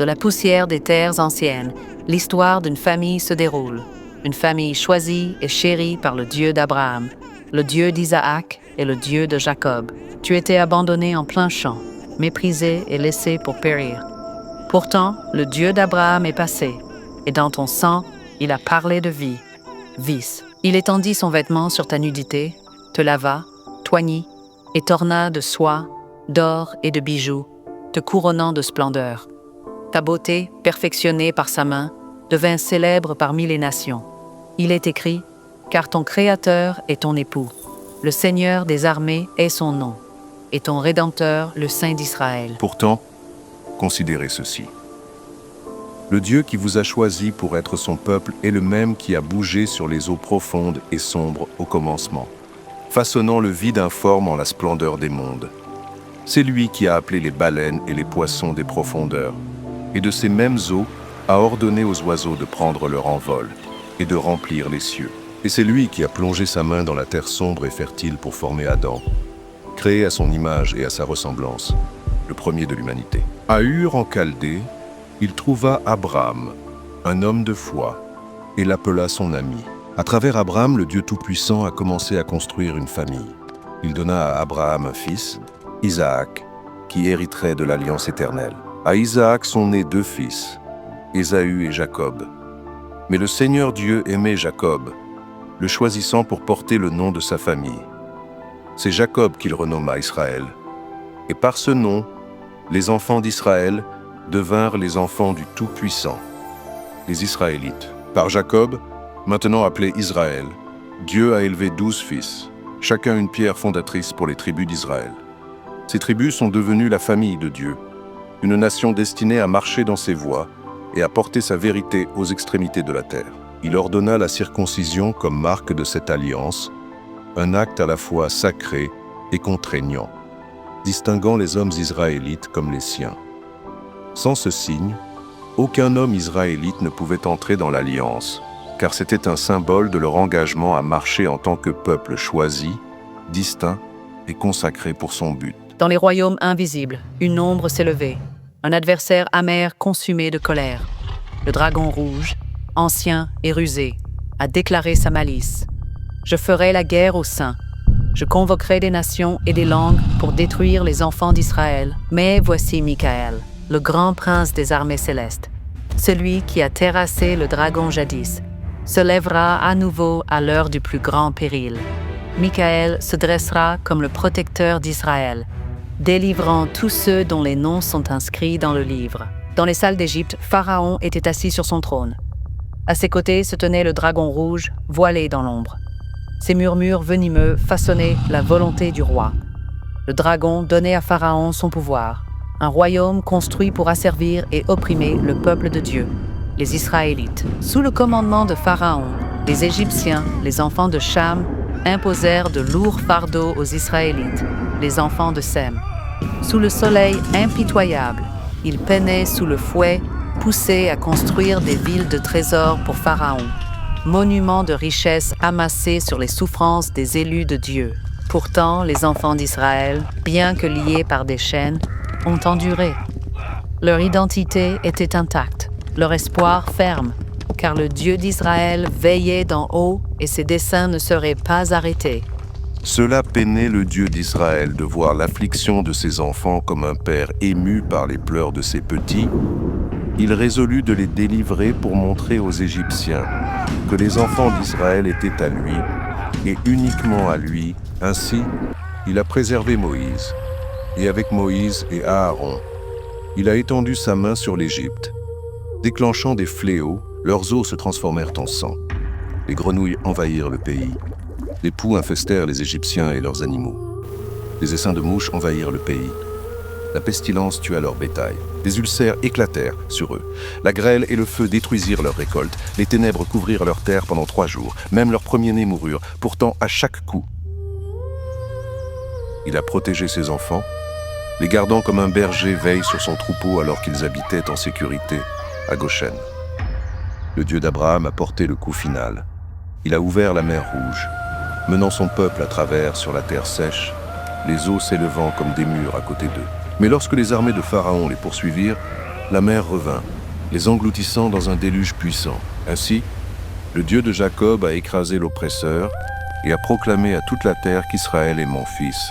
De la poussière des terres anciennes, l'histoire d'une famille se déroule. Une famille choisie et chérie par le Dieu d'Abraham, le Dieu d'Isaac et le Dieu de Jacob. Tu étais abandonné en plein champ, méprisé et laissé pour périr. Pourtant, le Dieu d'Abraham est passé, et dans ton sang, il a parlé de vie, vice. Il étendit son vêtement sur ta nudité, te lava, toignit, et t'orna de soie, d'or et de bijoux, te couronnant de splendeur. Ta beauté, perfectionnée par sa main, devint célèbre parmi les nations. Il est écrit, car ton Créateur est ton époux. Le Seigneur des armées est son nom, et ton Rédempteur, le Saint d'Israël. Pourtant, considérez ceci. Le Dieu qui vous a choisi pour être son peuple est le même qui a bougé sur les eaux profondes et sombres au commencement, façonnant le vide informe en la splendeur des mondes. C'est lui qui a appelé les baleines et les poissons des profondeurs, et de ces mêmes eaux a ordonné aux oiseaux de prendre leur envol et de remplir les cieux. Et c'est lui qui a plongé sa main dans la terre sombre et fertile pour former Adam, créé à son image et à sa ressemblance, le premier de l'humanité. À Ur en Chaldée, il trouva Abraham, un homme de foi, et l'appela son ami. À travers Abraham, le Dieu Tout-Puissant a commencé à construire une famille. Il donna à Abraham un fils, Isaac, qui hériterait de l'alliance éternelle. À Isaac sont nés 2 fils, Ésaü et Jacob. Mais le Seigneur Dieu aimait Jacob, le choisissant pour porter le nom de sa famille. C'est Jacob qu'il renomma Israël. Et par ce nom, les enfants d'Israël devinrent les enfants du Tout-Puissant, les Israélites. Par Jacob, maintenant appelé Israël, Dieu a élevé 12 fils, chacun une pierre fondatrice pour les tribus d'Israël. Ces tribus sont devenues la famille de Dieu, une nation destinée à marcher dans ses voies et à porter sa vérité aux extrémités de la terre. Il ordonna la circoncision comme marque de cette alliance, un acte à la fois sacré et contraignant, distinguant les hommes israélites comme les siens. Sans ce signe, aucun homme israélite ne pouvait entrer dans l'alliance, car c'était un symbole de leur engagement à marcher en tant que peuple choisi, distinct et consacré pour son but. Dans les royaumes invisibles, une ombre s'est levée, un adversaire amer consumé de colère. Le dragon rouge, ancien et rusé, a déclaré sa malice. Je ferai la guerre aux saints. Je convoquerai des nations et des langues pour détruire les enfants d'Israël. Mais voici Michaël, le grand prince des armées célestes, celui qui a terrassé le dragon jadis, se lèvera à nouveau à l'heure du plus grand péril. Michaël se dressera comme le protecteur d'Israël, délivrant tous ceux dont les noms sont inscrits dans le livre. Dans les salles d'Égypte, Pharaon était assis sur son trône. À ses côtés se tenait le dragon rouge, voilé dans l'ombre. Ses murmures venimeux façonnaient la volonté du roi. Le dragon donnait à Pharaon son pouvoir, un royaume construit pour asservir et opprimer le peuple de Dieu, les Israélites. Sous le commandement de Pharaon, les Égyptiens, les enfants de Cham, imposèrent de lourds fardeaux aux Israélites, les enfants de Sem. Sous le soleil impitoyable, ils peinaient sous le fouet, poussés à construire des villes de trésors pour Pharaon, monuments de richesse amassés sur les souffrances des élus de Dieu. Pourtant, les enfants d'Israël, bien que liés par des chaînes, ont enduré. Leur identité était intacte, leur espoir ferme, car le Dieu d'Israël veillait d'en haut et ses desseins ne seraient pas arrêtés. Cela peinait le Dieu d'Israël de voir l'affliction de ses enfants comme un père ému par les pleurs de ses petits. Il résolut de les délivrer pour montrer aux Égyptiens que les enfants d'Israël étaient à lui, et uniquement à lui. Ainsi, il a préservé Moïse, et avec Moïse et Aaron, il a étendu sa main sur l'Égypte. Déclenchant des fléaux, leurs eaux se transformèrent en sang. Les grenouilles envahirent le pays. Les poux infestèrent les Égyptiens et leurs animaux. Les essaims de mouches envahirent le pays. La pestilence tua leur bétail. Des ulcères éclatèrent sur eux. La grêle et le feu détruisirent leurs récoltes. Les ténèbres couvrirent leur terre pendant 3 jours. Même leurs premiers-nés moururent. Pourtant, à chaque coup, il a protégé ses enfants, les gardant comme un berger veille sur son troupeau alors qu'ils habitaient en sécurité à Goshen. Le Dieu d'Abraham a porté le coup final. Il a ouvert la mer Rouge, menant son peuple à travers sur la terre sèche, les eaux s'élevant comme des murs à côté d'eux. Mais lorsque les armées de Pharaon les poursuivirent, la mer revint, les engloutissant dans un déluge puissant. Ainsi, le Dieu de Jacob a écrasé l'oppresseur et a proclamé à toute la terre qu'Israël est mon fils,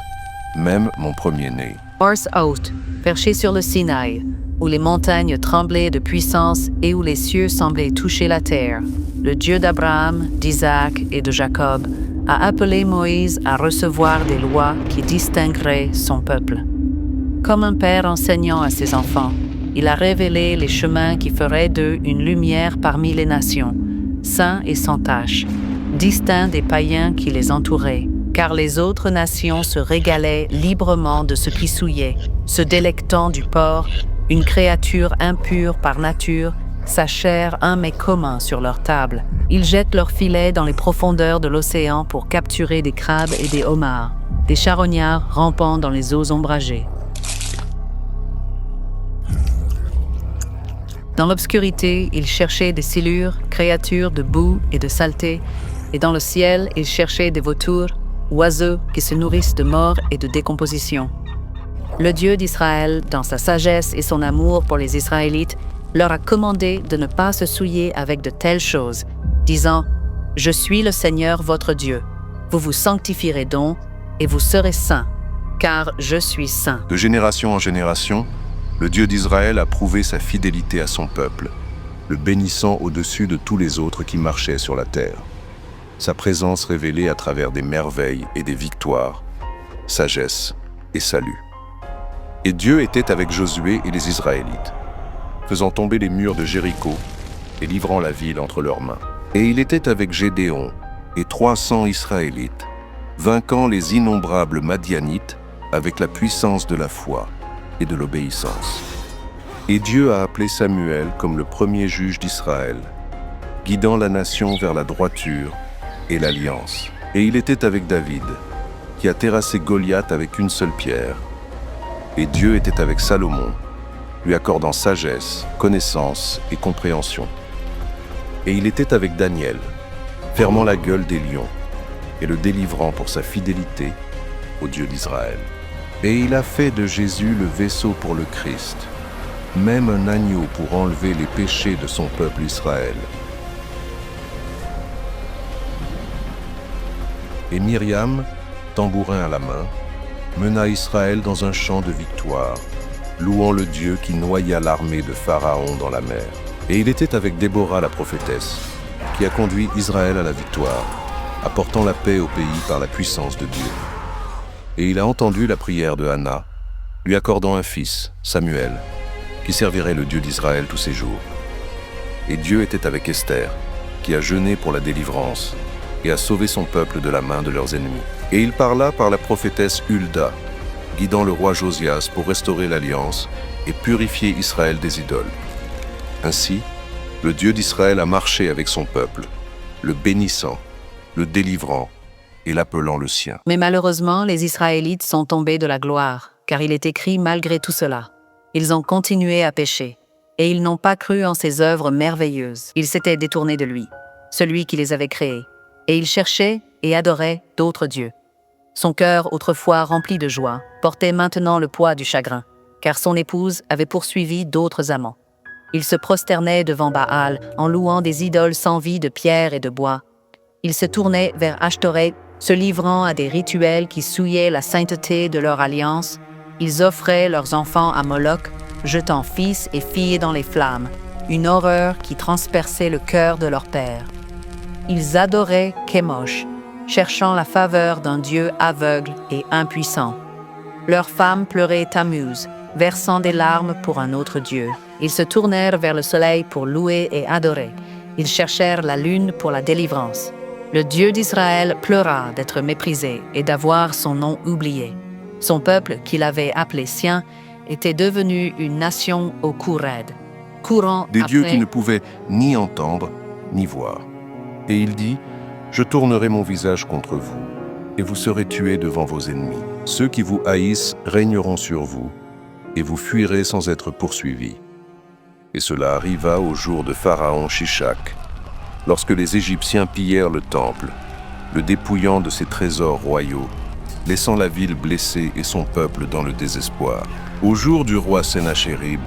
même mon premier-né. Horse haute, perché sur le Sinaï, où les montagnes tremblaient de puissance et où les cieux semblaient toucher la terre, le Dieu d'Abraham, d'Isaac et de Jacob a appelé Moïse à recevoir des lois qui distingueraient son peuple. Comme un père enseignant à ses enfants, il a révélé les chemins qui feraient d'eux une lumière parmi les nations, saints et sans tache, distincts des païens qui les entouraient, car les autres nations se régalaient librement de ce qui souillait, se délectant du porc, une créature impure par nature, sa chair un mets commun sur leur table. Ils jettent leurs filets dans les profondeurs de l'océan pour capturer des crabes et des homards, des charognards rampant dans les eaux ombragées. Dans l'obscurité, ils cherchaient des silures, créatures de boue et de saleté, et dans le ciel, ils cherchaient des vautours, oiseaux qui se nourrissent de mort et de décomposition. Le Dieu d'Israël, dans sa sagesse et son amour pour les Israélites, leur a commandé de ne pas se souiller avec de telles choses, disant « Je suis le Seigneur votre Dieu. Vous vous sanctifierez donc, et vous serez saints, car je suis saint. » De génération en génération, le Dieu d'Israël a prouvé sa fidélité à son peuple, le bénissant au-dessus de tous les autres qui marchaient sur la terre. Sa présence révélée à travers des merveilles et des victoires, sagesse et salut. Et Dieu était avec Josué et les Israélites, faisant tomber les murs de Jéricho et livrant la ville entre leurs mains. Et il était avec Gédéon et 300 Israélites, vainquant les innombrables Madianites avec la puissance de la foi et de l'obéissance. Et Dieu a appelé Samuel comme le premier juge d'Israël, guidant la nation vers la droiture et l'alliance. Et il était avec David, qui a terrassé Goliath avec une seule pierre. Et Dieu était avec Salomon, lui accordant sagesse, connaissance et compréhension. Et il était avec Daniel, fermant la gueule des lions et le délivrant pour sa fidélité au Dieu d'Israël. Et il a fait de Jésus le vaisseau pour le Christ, même un agneau pour enlever les péchés de son peuple Israël. Et Myriam, tambourin à la main, mena Israël dans un chant de victoire, louant le Dieu qui noya l'armée de Pharaon dans la mer. Et il était avec Déborah la prophétesse, qui a conduit Israël à la victoire, apportant la paix au pays par la puissance de Dieu. Et il a entendu la prière de Anna, lui accordant un fils, Samuel, qui servirait le Dieu d'Israël tous ses jours. Et Dieu était avec Esther, qui a jeûné pour la délivrance, et a sauvé son peuple de la main de leurs ennemis. Et il parla par la prophétesse Hulda, guidant le roi Josias pour restaurer l'alliance et purifier Israël des idoles. Ainsi, le Dieu d'Israël a marché avec son peuple, le bénissant, le délivrant et l'appelant le sien. Mais malheureusement, les Israélites sont tombés de la gloire, car il est écrit malgré tout cela. Ils ont continué à pécher, et ils n'ont pas cru en ses œuvres merveilleuses. Ils s'étaient détournés de lui, celui qui les avait créés, et ils cherchaient et adoraient d'autres dieux. Son cœur, autrefois rempli de joie, portait maintenant le poids du chagrin, car son épouse avait poursuivi d'autres amants. Il se prosternait devant Baal en louant des idoles sans vie de pierre et de bois. Il se tournait vers Ashtoreth, se livrant à des rituels qui souillaient la sainteté de leur alliance. Ils offraient leurs enfants à Moloch, jetant fils et filles dans les flammes, une horreur qui transperçait le cœur de leur père. Ils adoraient Kémosh, cherchant la faveur d'un Dieu aveugle et impuissant. Leurs femmes pleuraient Tammuz, versant des larmes pour un autre Dieu. Ils se tournèrent vers le soleil pour louer et adorer. Ils cherchèrent la lune pour la délivrance. Le Dieu d'Israël pleura d'être méprisé et d'avoir son nom oublié. Son peuple, qu'il avait appelé sien, était devenu une nation au cou raide, courant des après dieux qui ne pouvaient ni entendre ni voir. Et il dit, « Je tournerai mon visage contre vous, et vous serez tués devant vos ennemis. Ceux qui vous haïssent régneront sur vous, et vous fuirez sans être poursuivis. » Et cela arriva au jour de Pharaon Shishak, lorsque les Égyptiens pillèrent le temple, le dépouillant de ses trésors royaux, laissant la ville blessée et son peuple dans le désespoir. Au jour du roi Sennachérib,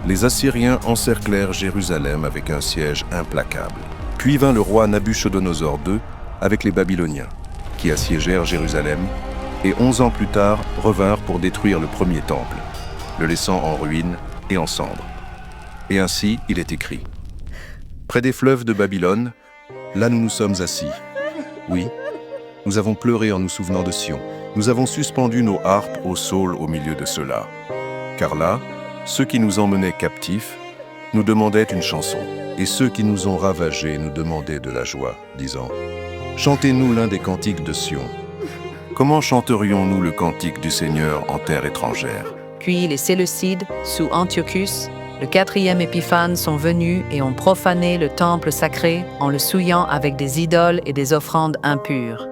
les Assyriens encerclèrent Jérusalem avec un siège implacable. Puis vint le roi Nabuchodonosor II avec les Babyloniens, qui assiégèrent Jérusalem, et 11 ans plus tard revinrent pour détruire le premier temple, le laissant en ruine et en cendres. Et ainsi il est écrit. Près des fleuves de Babylone, là nous nous sommes assis. Oui, nous avons pleuré en nous souvenant de Sion. Nous avons suspendu nos harpes au saule au milieu de ceux-là. Car là, ceux qui nous emmenaient captifs nous demandaient une chanson, et ceux qui nous ont ravagés nous demandaient de la joie, disant « Chantez-nous l'un des cantiques de Sion. Comment chanterions-nous le cantique du Seigneur en terre étrangère ?» Puis les Séleucides, sous Antiochus, le 4e Épiphane, sont venus et ont profané le temple sacré en le souillant avec des idoles et des offrandes impures.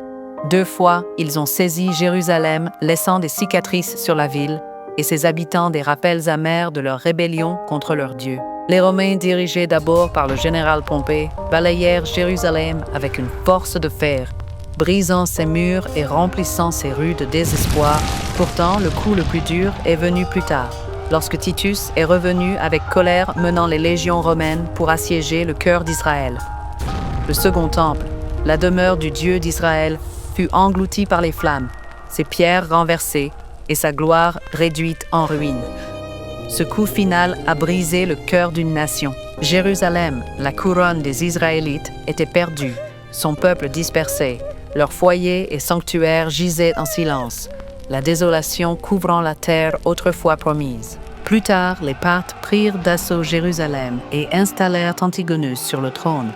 2 fois, ils ont saisi Jérusalem, laissant des cicatrices sur la ville, et ses habitants des rappels amers de leur rébellion contre leur Dieu. Les Romains, dirigés d'abord par le général Pompée, balayèrent Jérusalem avec une force de fer, brisant ses murs et remplissant ses rues de désespoir. Pourtant, le coup le plus dur est venu plus tard, lorsque Titus est revenu avec colère menant les légions romaines pour assiéger le cœur d'Israël. Le second temple, la demeure du Dieu d'Israël, fut englouti par les flammes, ses pierres renversées et sa gloire réduite en ruines. Ce coup final a brisé le cœur d'une nation. Jérusalem, la couronne des Israélites, était perdue, son peuple dispersé, leurs foyers et sanctuaires gisaient en silence, la désolation couvrant la terre autrefois promise. Plus tard, les Parthes prirent d'assaut Jérusalem et installèrent Antigonus sur le trône,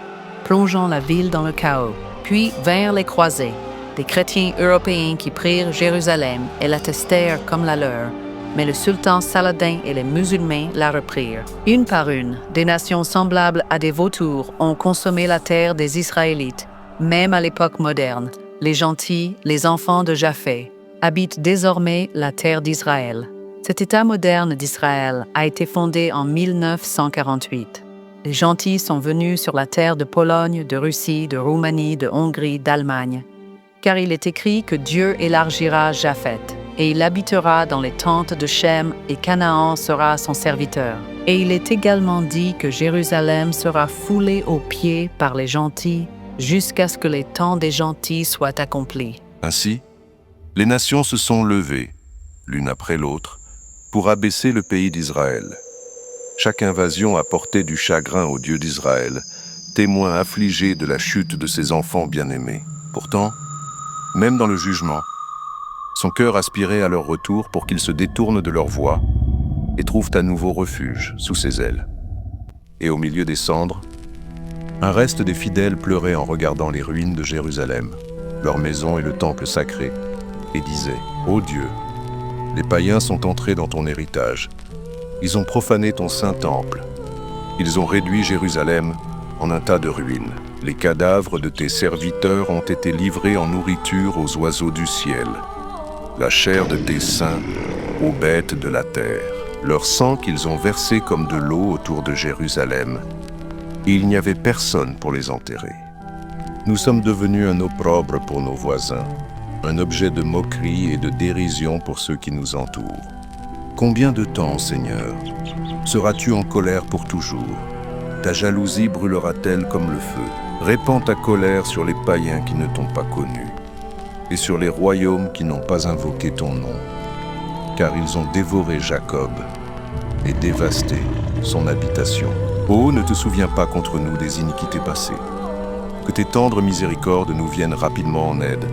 plongeant la ville dans le chaos. Puis vinrent les croisés, des chrétiens européens qui prirent Jérusalem et l'attestèrent comme la leur, mais le sultan Saladin et les musulmans la reprirent. Une par une, des nations semblables à des vautours ont consommé la terre des Israélites. Même à l'époque moderne, les gentils, les enfants de Japheth, habitent désormais la terre d'Israël. Cet État moderne d'Israël a été fondé en 1948. Les gentils sont venus sur la terre de Pologne, de Russie, de Roumanie, de Hongrie, d'Allemagne. Car il est écrit que Dieu élargira Japheth, et il habitera dans les tentes de Shem, et Canaan sera son serviteur. Et il est également dit que Jérusalem sera foulée aux pieds par les gentils, jusqu'à ce que les temps des gentils soient accomplis. Ainsi, les nations se sont levées, l'une après l'autre, pour abaisser le pays d'Israël. Chaque invasion a porté du chagrin au Dieu d'Israël, témoin affligé de la chute de ses enfants bien-aimés. Pourtant, même dans le jugement, son cœur aspirait à leur retour pour qu'ils se détournent de leur voie et trouvent à nouveau refuge sous ses ailes. Et au milieu des cendres, un reste des fidèles pleurait en regardant les ruines de Jérusalem, leur maison et le temple sacré, et disait « Ô Dieu, les païens sont entrés dans ton héritage. Ils ont profané ton saint temple. Ils ont réduit Jérusalem en un tas de ruines. Les cadavres de tes serviteurs ont été livrés en nourriture aux oiseaux du ciel. La chair de tes saints aux bêtes de la terre. Leur sang qu'ils ont versé comme de l'eau autour de Jérusalem. Et il n'y avait personne pour les enterrer. Nous sommes devenus un opprobre pour nos voisins, un objet de moquerie et de dérision pour ceux qui nous entourent. Combien de temps, Seigneur, seras-tu en colère pour toujours? Ta jalousie brûlera-t-elle comme le feu? Répands ta colère sur les païens qui ne t'ont pas connu, et sur les royaumes qui n'ont pas invoqué ton nom, car ils ont dévoré Jacob et dévasté son habitation. Oh, ne te souviens pas contre nous des iniquités passées. Que tes tendres miséricordes nous viennent rapidement en aide,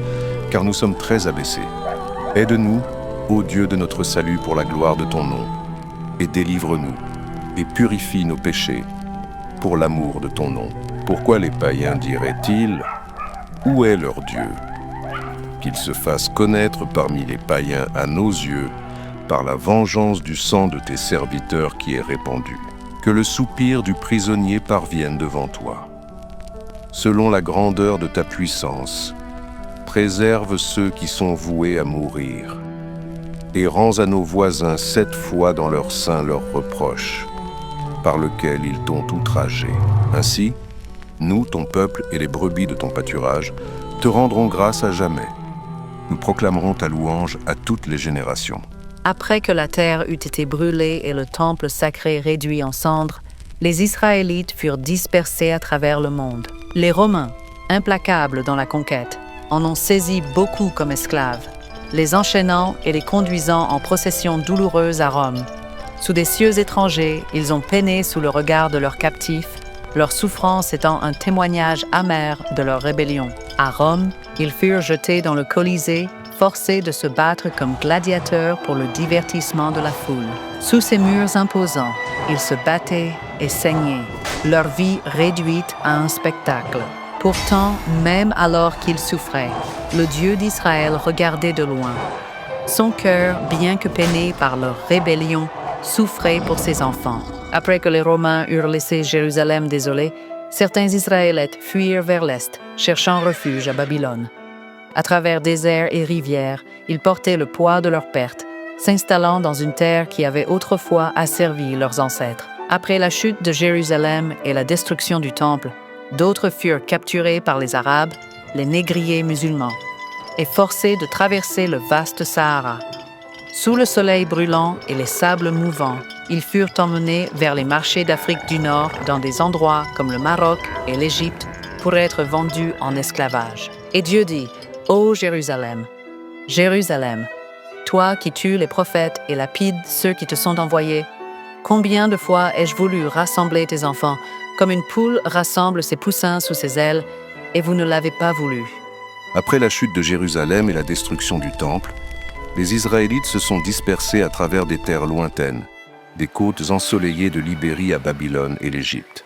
car nous sommes très abaissés. Aide-nous, ô Dieu de notre salut, pour la gloire de ton nom, et délivre-nous, et purifie nos péchés, pour l'amour de ton nom. Pourquoi les païens diraient-ils « Où est leur Dieu ?» Qu'il se fasse connaître parmi les païens à nos yeux, par la vengeance du sang de tes serviteurs qui est répandu. Que le soupir du prisonnier parvienne devant toi. Selon la grandeur de ta puissance, préserve ceux qui sont voués à mourir, et rends à nos voisins 7 fois dans leur sein leurs reproches, par lequel ils t'ont outragé. Ainsi, nous, ton peuple et les brebis de ton pâturage, te rendrons grâce à jamais. Nous proclamerons ta louange à toutes les générations. Après que la terre eut été brûlée et le temple sacré réduit en cendres, les Israélites furent dispersés à travers le monde. Les Romains, implacables dans la conquête, en ont saisi beaucoup comme esclaves, les enchaînant et les conduisant en procession douloureuse à Rome. Sous des cieux étrangers, ils ont peiné sous le regard de leurs captifs, leur souffrance étant un témoignage amer de leur rébellion. À Rome, ils furent jetés dans le Colisée, forcés de se battre comme gladiateurs pour le divertissement de la foule. Sous ces murs imposants, ils se battaient et saignaient, leur vie réduite à un spectacle. Pourtant, même alors qu'ils souffraient, le Dieu d'Israël regardait de loin. Son cœur, bien que peiné par leur rébellion, souffrait pour ses enfants. Après que les Romains eurent laissé Jérusalem désolée, certains Israélites fuirent vers l'est, cherchant refuge à Babylone. À travers déserts et rivières, ils portaient le poids de leurs pertes, s'installant dans une terre qui avait autrefois asservi leurs ancêtres. Après la chute de Jérusalem et la destruction du Temple, d'autres furent capturés par les Arabes, les négriers musulmans, et forcés de traverser le vaste Sahara. Sous le soleil brûlant et les sables mouvants, ils furent emmenés vers les marchés d'Afrique du Nord dans des endroits comme le Maroc et l'Égypte pour être vendus en esclavage. Et Dieu dit, « Ô Jérusalem, Jérusalem, toi qui tues les prophètes et lapides ceux qui te sont envoyés, combien de fois ai-je voulu rassembler tes enfants, comme une poule rassemble ses poussins sous ses ailes, et vous ne l'avez pas voulu. » Après la chute de Jérusalem et la destruction du Temple, les Israélites se sont dispersés à travers des terres lointaines, des côtes ensoleillées de l'Ibérie à Babylone et l'Égypte.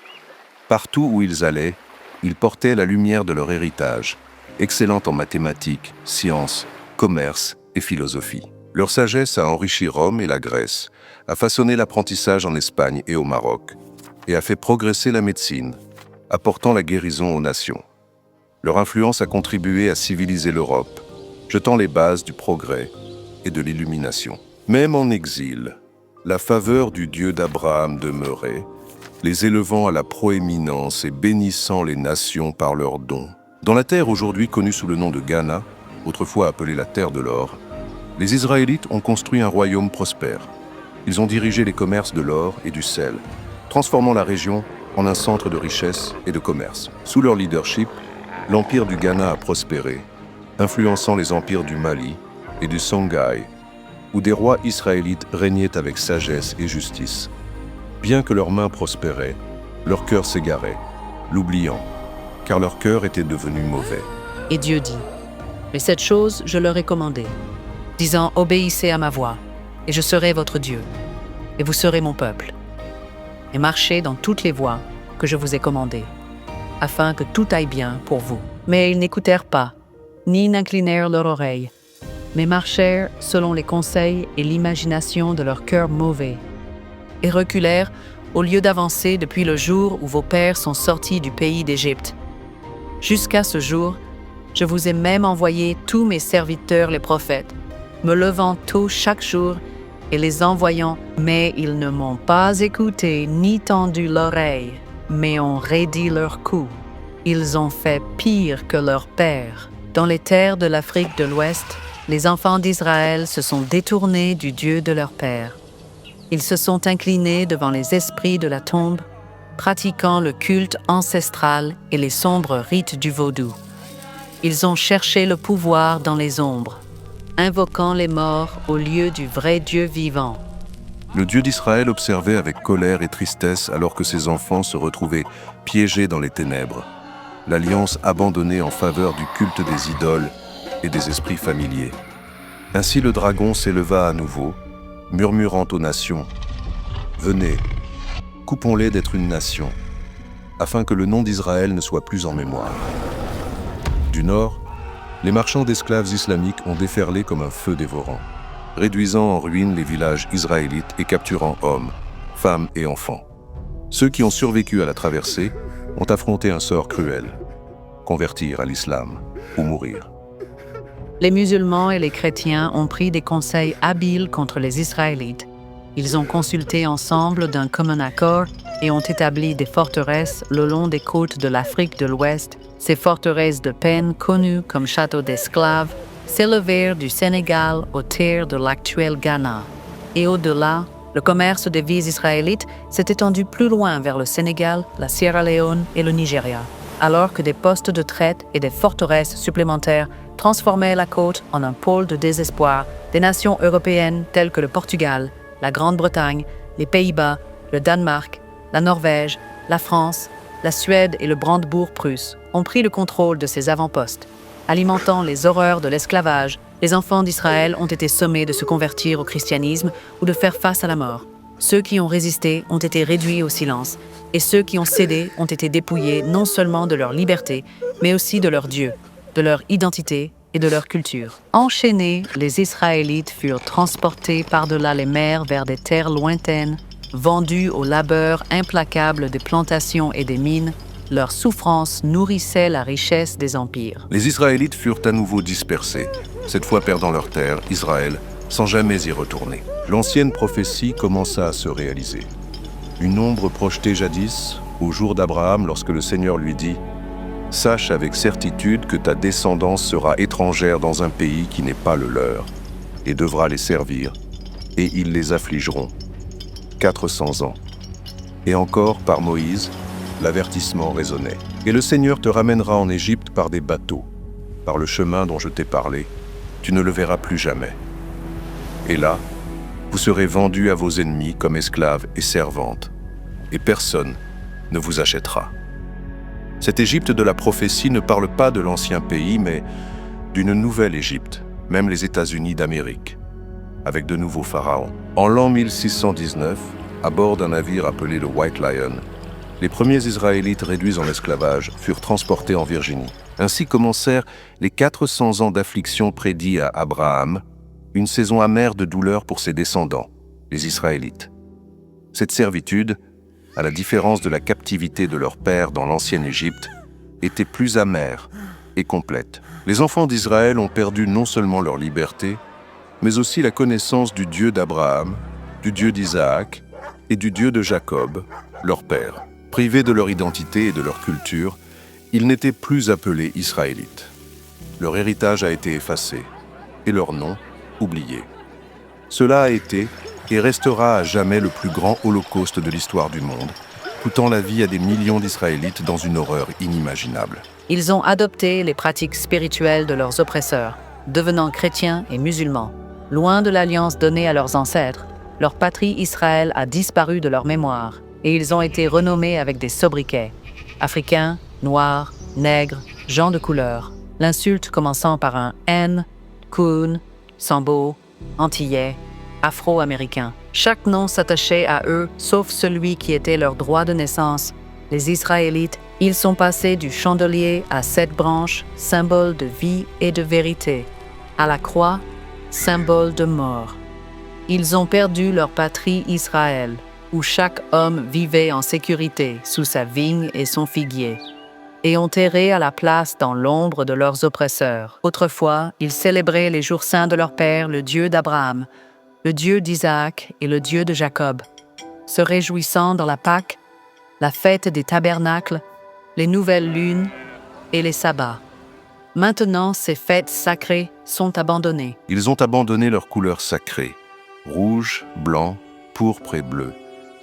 Partout où ils allaient, ils portaient la lumière de leur héritage, excellente en mathématiques, sciences, commerce et philosophie. Leur sagesse a enrichi Rome et la Grèce, a façonné l'apprentissage en Espagne et au Maroc, et a fait progresser la médecine, apportant la guérison aux nations. Leur influence a contribué à civiliser l'Europe, jetant les bases du progrès et de l'illumination. Même en exil, la faveur du Dieu d'Abraham demeurait, les élevant à la proéminence et bénissant les nations par leurs dons. Dans la terre aujourd'hui connue sous le nom de Ghana, autrefois appelée la Terre de l'Or, les Israélites ont construit un royaume prospère. Ils ont dirigé les commerces de l'or et du sel, transformant la région en un centre de richesse et de commerce. Sous leur leadership, l'empire du Ghana a prospéré, influençant les empires du Mali et du Songhai, où des rois israélites régnaient avec sagesse et justice. Bien que leurs mains prospéraient, leur cœur s'égarait, l'oubliant, car leur cœur était devenu mauvais. Et Dieu dit, « Mais cette chose je leur ai commandée, disant, obéissez à ma voix, et je serai votre Dieu, et vous serez mon peuple, et marchez dans toutes les voies que je vous ai commandées, afin que tout aille bien pour vous. » Mais ils n'écoutèrent pas, ni n'inclinèrent leur oreille, mais marchèrent selon les conseils et l'imagination de leur cœur mauvais, et reculèrent au lieu d'avancer depuis le jour où vos pères sont sortis du pays d'Égypte. Jusqu'à ce jour, je vous ai même envoyé tous mes serviteurs les prophètes, me levant tôt chaque jour et les envoyant, mais ils ne m'ont pas écouté ni tendu l'oreille, mais ont raidi leur cou. Ils ont fait pire que leurs pères. Dans les terres de l'Afrique de l'Ouest, les enfants d'Israël se sont détournés du Dieu de leur père. Ils se sont inclinés devant les esprits de la tombe, pratiquant le culte ancestral et les sombres rites du vaudou. Ils ont cherché le pouvoir dans les ombres, invoquant les morts au lieu du vrai Dieu vivant. Le Dieu d'Israël observait avec colère et tristesse alors que ses enfants se retrouvaient piégés dans les ténèbres, l'alliance abandonnée en faveur du culte des idoles et des esprits familiers. Ainsi le dragon s'éleva à nouveau, murmurant aux nations, « Venez, coupons-les d'être une nation, afin que le nom d'Israël ne soit plus en mémoire. » Du nord, les marchands d'esclaves islamiques ont déferlé comme un feu dévorant, réduisant en ruine les villages israélites et capturant hommes, femmes et enfants. Ceux qui ont survécu à la traversée ont affronté un sort cruel, convertir à l'islam ou mourir. Les musulmans et les chrétiens ont pris des conseils habiles contre les Israélites. Ils ont consulté ensemble d'un commun accord et ont établi des forteresses le long des côtes de l'Afrique de l'Ouest. Ces forteresses de peine, connues comme châteaux d'esclaves, s'élevèrent du Sénégal aux terres de l'actuel Ghana. Et au-delà, le commerce des vies israélites s'est étendu plus loin vers le Sénégal, la Sierra Leone et le Nigeria, alors que des postes de traite et des forteresses supplémentaires transformaient la côte en un pôle de désespoir des nations européennes telles que le Portugal, la Grande-Bretagne, les Pays-Bas, le Danemark, la Norvège, la France, la Suède et le Brandebourg-Prusse ont pris le contrôle de ces avant-postes. Alimentant les horreurs de l'esclavage, les enfants d'Israël ont été sommés de se convertir au christianisme ou de faire face à la mort. Ceux qui ont résisté ont été réduits au silence, et ceux qui ont cédé ont été dépouillés non seulement de leur liberté, mais aussi de leur Dieu, de leur identité et de leur culture. Enchaînés, les Israélites furent transportés par-delà les mers vers des terres lointaines, vendus au labeur implacable des plantations et des mines. Leur souffrance nourrissait la richesse des empires. Les Israélites furent à nouveau dispersés, cette fois perdant leur terre, Israël, sans jamais y retourner. L'ancienne prophétie commença à se réaliser. Une ombre projetée jadis, au jour d'Abraham, lorsque le Seigneur lui dit « Sache avec certitude que ta descendance sera étrangère dans un pays qui n'est pas le leur, et devra les servir, et ils les affligeront. 400 ans. » Et encore, par Moïse, l'avertissement résonnait. « Et le Seigneur te ramènera en Égypte par des bateaux, par le chemin dont je t'ai parlé. Tu ne le verras plus jamais. Et là, vous serez vendus à vos ennemis comme esclaves et servantes, et personne ne vous achètera. » Cette Égypte de la prophétie ne parle pas de l'ancien pays, mais d'une nouvelle Égypte, même les États-Unis d'Amérique, avec de nouveaux pharaons. En l'an 1619, à bord d'un navire appelé le White Lion, les premiers Israélites réduits en esclavage furent transportés en Virginie. Ainsi commencèrent les 400 ans d'affliction prédits à Abraham, une saison amère de douleur pour ses descendants, les Israélites. Cette servitude, à la différence de la captivité de leur père dans l'ancienne Égypte, était plus amère et complète. Les enfants d'Israël ont perdu non seulement leur liberté, mais aussi la connaissance du Dieu d'Abraham, du Dieu d'Isaac et du Dieu de Jacob, leur père. Privés de leur identité et de leur culture, ils n'étaient plus appelés Israélites. Leur héritage a été effacé et leur nom oublié. Cela a été et restera à jamais le plus grand holocauste de l'histoire du monde, coûtant la vie à des millions d'Israélites dans une horreur inimaginable. Ils ont adopté les pratiques spirituelles de leurs oppresseurs, devenant chrétiens et musulmans. Loin de l'alliance donnée à leurs ancêtres, leur patrie Israël a disparu de leur mémoire et ils ont été renommés avec des sobriquets. Africains, noirs, nègres, gens de couleur. L'insulte commençant par un N, Coon, Sambo, Antillais, Afro-Américain. Chaque nom s'attachait à eux, sauf celui qui était leur droit de naissance. Les Israélites, ils sont passés du chandelier à 7 branches, symbole de vie et de vérité, à la croix, symbole de mort. Ils ont perdu leur patrie Israël, où chaque homme vivait en sécurité sous sa vigne et son figuier, et ont erré à la place dans l'ombre de leurs oppresseurs. Autrefois, ils célébraient les jours saints de leur père, le Dieu d'Abraham, le Dieu d'Isaac et le Dieu de Jacob, se réjouissant dans la Pâque, la fête des tabernacles, les nouvelles lunes et les sabbats. Maintenant, ces fêtes sacrées sont abandonnées. Ils ont abandonné leurs couleurs sacrées, rouge, blanc, pourpre et bleu,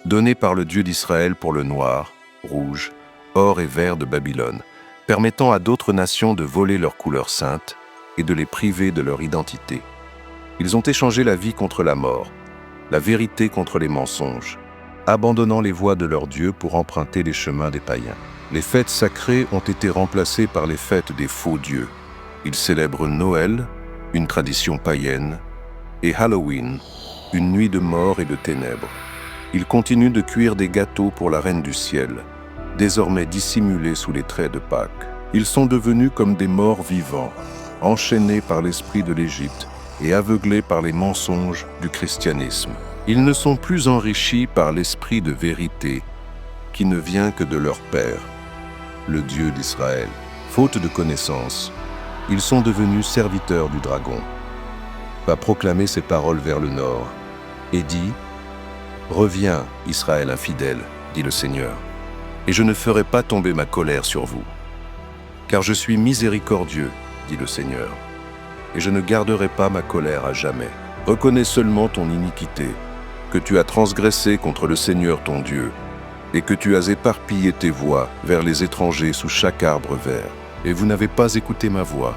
données par le Dieu d'Israël pour le noir, rouge, or et vert de Babylone, permettant à d'autres nations de voler leurs couleurs saintes et de les priver de leur identité. Ils ont échangé la vie contre la mort, la vérité contre les mensonges, abandonnant les voies de leur Dieu pour emprunter les chemins des païens. Les fêtes sacrées ont été remplacées par les fêtes des faux dieux. Ils célèbrent Noël, une tradition païenne, et Halloween, une nuit de mort et de ténèbres. Ils continuent de cuire des gâteaux pour la Reine du Ciel, désormais dissimulés sous les traits de Pâques. Ils sont devenus comme des morts vivants, enchaînés par l'esprit de l'Égypte et aveuglés par les mensonges du christianisme. Ils ne sont plus enrichis par l'esprit de vérité qui ne vient que de leur Père, le Dieu d'Israël. Faute de connaissance, ils sont devenus serviteurs du dragon. Va proclamer ces paroles vers le nord et dit « Reviens, Israël infidèle, dit le Seigneur, et je ne ferai pas tomber ma colère sur vous. Car je suis miséricordieux, dit le Seigneur, et je ne garderai pas ma colère à jamais. Reconnais seulement ton iniquité, que tu as transgressé contre le Seigneur ton Dieu, et que tu as éparpillé tes voies vers les étrangers sous chaque arbre vert. Et vous n'avez pas écouté ma voix,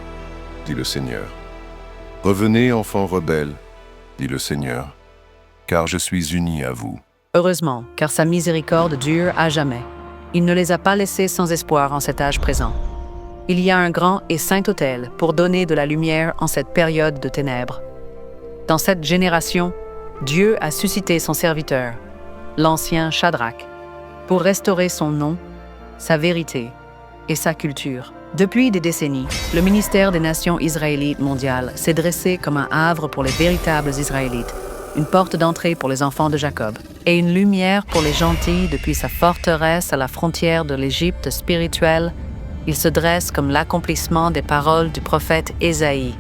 dit le Seigneur. Revenez, enfants rebelles, dit le Seigneur, car je suis uni à vous. Heureusement, car sa miséricorde dure à jamais. Il ne les a pas laissés sans espoir en cet âge présent. Il y a un grand et saint autel pour donner de la lumière en cette période de ténèbres. Dans cette génération, Dieu a suscité son serviteur, l'ancien Shadrach, pour restaurer son nom, sa vérité et sa culture. Depuis des décennies, le ministère des Nations israélites mondiales s'est dressé comme un havre pour les véritables Israélites, une porte d'entrée pour les enfants de Jacob, et une lumière pour les gentils depuis sa forteresse à la frontière de l'Égypte spirituelle. Il se dresse comme l'accomplissement des paroles du prophète Ésaïe.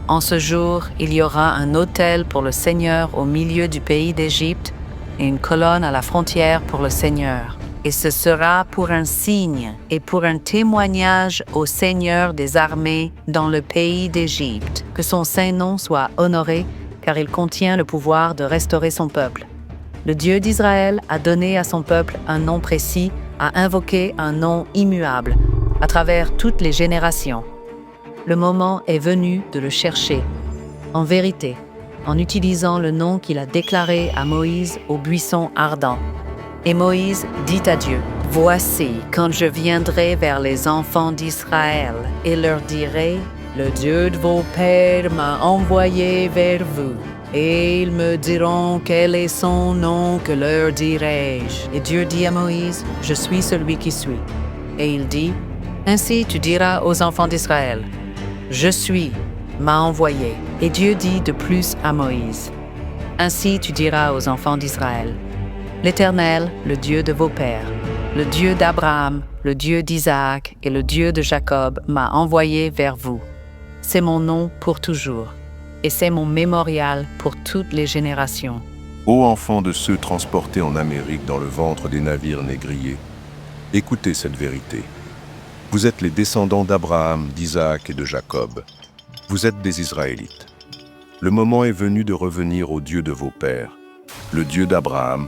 En ce jour, il y aura un autel pour le Seigneur au milieu du pays d'Égypte et une colonne à la frontière pour le Seigneur. Et ce sera pour un signe et pour un témoignage au Seigneur des armées dans le pays d'Égypte, que son saint nom soit honoré, car il contient le pouvoir de restaurer son peuple. Le Dieu d'Israël a donné à son peuple un nom précis, a invoqué un nom immuable, à travers toutes les générations. Le moment est venu de le chercher, en vérité, en utilisant le nom qu'il a déclaré à Moïse au buisson ardent. Et Moïse dit à Dieu, « Voici, quand je viendrai vers les enfants d'Israël et leur dirai, « Le Dieu de vos pères m'a envoyé vers vous. » Et ils me diront quel est son nom, que leur dirai-je. Et Dieu dit à Moïse, « Je suis celui qui suis. » Et il dit, « Ainsi tu diras aux enfants d'Israël, « Je suis, m'a envoyé. » Et Dieu dit de plus à Moïse, « Ainsi tu diras aux enfants d'Israël, « L'Éternel, le Dieu de vos pères, le Dieu d'Abraham, le Dieu d'Isaac et le Dieu de Jacob m'a envoyé vers vous. C'est mon nom pour toujours, et c'est mon mémorial pour toutes les générations. » Ô enfants de ceux transportés en Amérique dans le ventre des navires négriers, écoutez cette vérité. Vous êtes les descendants d'Abraham, d'Isaac et de Jacob. Vous êtes des Israélites. Le moment est venu de revenir au Dieu de vos pères, le Dieu d'Abraham,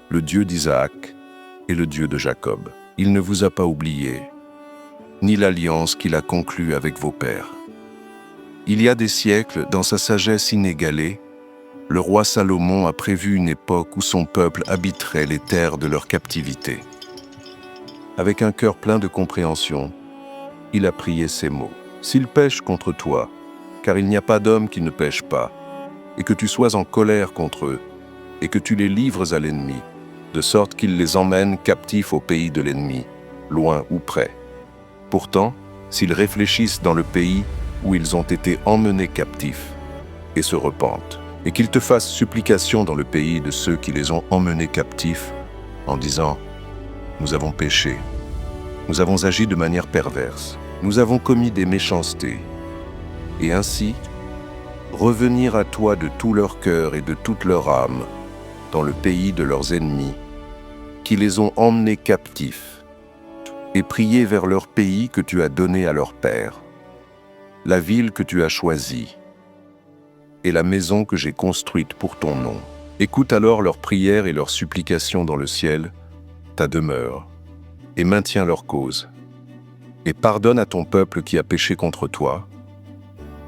le Dieu d'Isaac et le Dieu de Jacob. Il ne vous a pas oublié, ni l'alliance qu'il a conclue avec vos pères. Il y a des siècles, dans sa sagesse inégalée, le roi Salomon a prévu une époque où son peuple habiterait les terres de leur captivité. Avec un cœur plein de compréhension, il a prié ces mots. « S'ils pêchent contre toi, car il n'y a pas d'homme qui ne pêche pas, et que tu sois en colère contre eux, et que tu les livres à l'ennemi, de sorte qu'il les emmène captifs au pays de l'ennemi, loin ou près. Pourtant, s'ils réfléchissent dans le pays où ils ont été emmenés captifs, et se repentent, et qu'ils te fassent supplication dans le pays de ceux qui les ont emmenés captifs, en disant « Nous avons péché, nous avons agi de manière perverse, nous avons commis des méchancetés, et ainsi revenir à toi de tout leur cœur et de toute leur âme, dans le pays de leurs ennemis, qui les ont emmenés captifs, et prier vers leur pays que tu as donné à leur père, la ville que tu as choisie, et la maison que j'ai construite pour ton nom. Écoute alors leurs prières et leurs supplications dans le ciel, ta demeure, et maintiens leur cause, et pardonne à ton peuple qui a péché contre toi,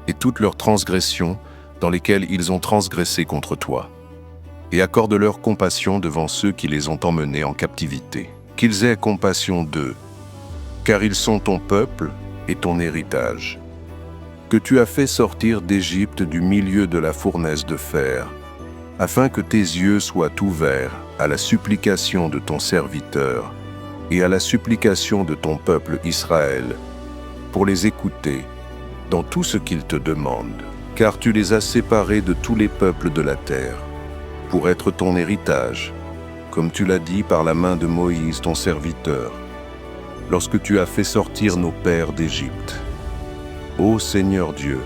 et toutes leurs transgressions dans lesquelles ils ont transgressé contre toi, et accorde-leur compassion devant ceux qui les ont emmenés en captivité. Qu'ils aient compassion d'eux, car ils sont ton peuple et ton héritage, que tu as fait sortir d'Égypte du milieu de la fournaise de fer, afin que tes yeux soient ouverts à la supplication de ton serviteur et à la supplication de ton peuple Israël, pour les écouter dans tout ce qu'ils te demandent, car tu les as séparés de tous les peuples de la terre, pour être ton héritage, comme tu l'as dit par la main de Moïse ton serviteur, lorsque tu as fait sortir nos pères d'Égypte. Ô Seigneur Dieu,